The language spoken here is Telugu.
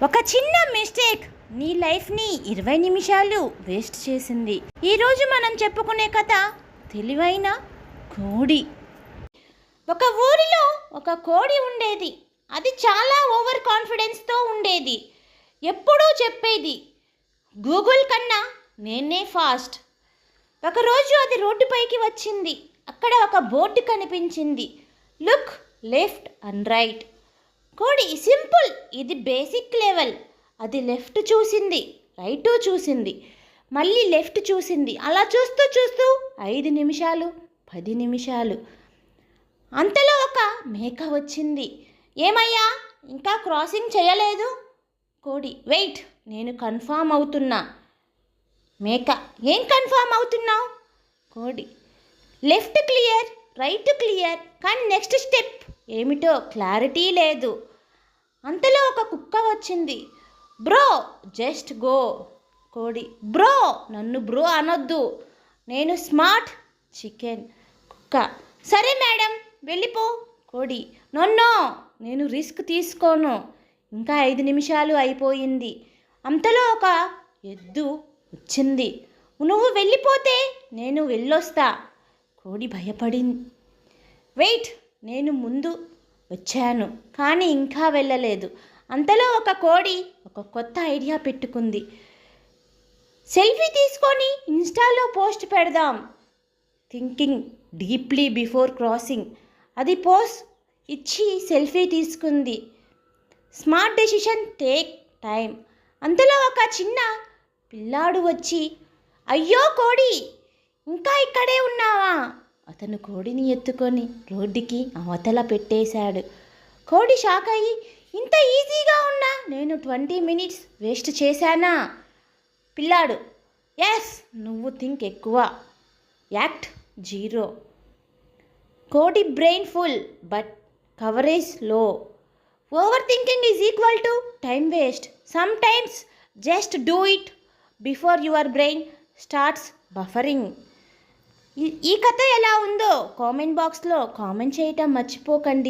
ఒక చిన్న మిస్టేక్ నీ లైఫ్ని 20 నిమిషాలు వేస్ట్ చేసింది. ఈరోజు మనం చెప్పుకునే కథ తెలివైన కోడి. ఒక ఊరిలో ఒక కోడి ఉండేది. అది చాలా ఓవర్ కాన్ఫిడెన్స్తో ఉండేది. ఎప్పుడూ చెప్పేది, గూగుల్ కన్నా నేనే ఫాస్ట్. ఒకరోజు అది రోడ్డుపైకి వచ్చింది. అక్కడ ఒక బోర్డు కనిపించింది, లుక్ లెఫ్ట్ అండ్ రైట్. కోడి సింపుల్, ఇది బేసిక్ లెవెల్. అది లెఫ్ట్ చూసింది, రైట్ చూసింది, మళ్ళీ లెఫ్ట్ చూసింది. అలా చూస్తూ చూస్తూ 5 నిమిషాలు, 10 నిమిషాలు. అంతలో ఒక మేక వచ్చింది. ఏమయ్యా, ఇంకా క్రాసింగ్ చేయలేదు? కోడి, వెయిట్, నేను కన్ఫామ్ అవుతున్నా. మేక, ఏం కన్ఫామ్ అవుతున్నావు? కోడి, లెఫ్ట్ క్లియర్, రైట్ క్లియర్, కానీ నెక్స్ట్ స్టెప్ ఏమిటో క్లారిటీ లేదు. అంతలో ఒక కుక్క వచ్చింది. Bro, just go. కోడి, బ్రో, నన్ను బ్రో అనొద్దు, నేను స్మార్ట్ చికెన్. కుక్క, సరే మేడం, వెళ్ళిపో. కోడి, నో, నేను రిస్క్ తీసుకోను. ఇంకా 5 నిమిషాలు అయిపోయింది. అంతలో ఒక ఎద్దు వచ్చింది. నువ్వు వెళ్ళిపోతే నేను వెళ్ళొస్తా. కోడి భయపడింది. వెయిట్, నేను ముందు వచ్చాను కానీ ఇంకా వెళ్ళలేదు. అంతలో ఒక కోడి ఒక కొత్త ఐడియా పెట్టుకుంది. సెల్ఫీ తీసుకొని ఇన్స్టాలో పోస్ట్ పెడదాం. Thinking deeply before crossing. అది పోస్ట్ ఇచ్చి సెల్ఫీ తీసుకుంది. Smart decision take time. అంతలో ఒక చిన్న పిల్లాడు వచ్చి, అయ్యో కోడి, ఇంకా ఇక్కడే ఉన్నావా? అతను కోడిని ఎత్తుకొని రోడ్డుకి అవతల పెట్టేశాడు. కోడి షాక్ అయ్యి, ఇంత ఈజీగా ఉన్నా నేను 20 మినిట్స్ వేస్ట్ చేశానా? పిల్లాడు, ఎస్, నువ్వు థింక్ ఎక్కువ, యాక్ట్ జీరో. కోడి బ్రెయిన్ ఫుల్ బట్ కవరేజ్ లో. Over thinking is equal to time waste. Some times just do it before your brain starts buffering. ఈ కథ ఎలా ఉందో కామెంట్ బాక్స్లో కామెంట్ చేయటం మర్చిపోకండి.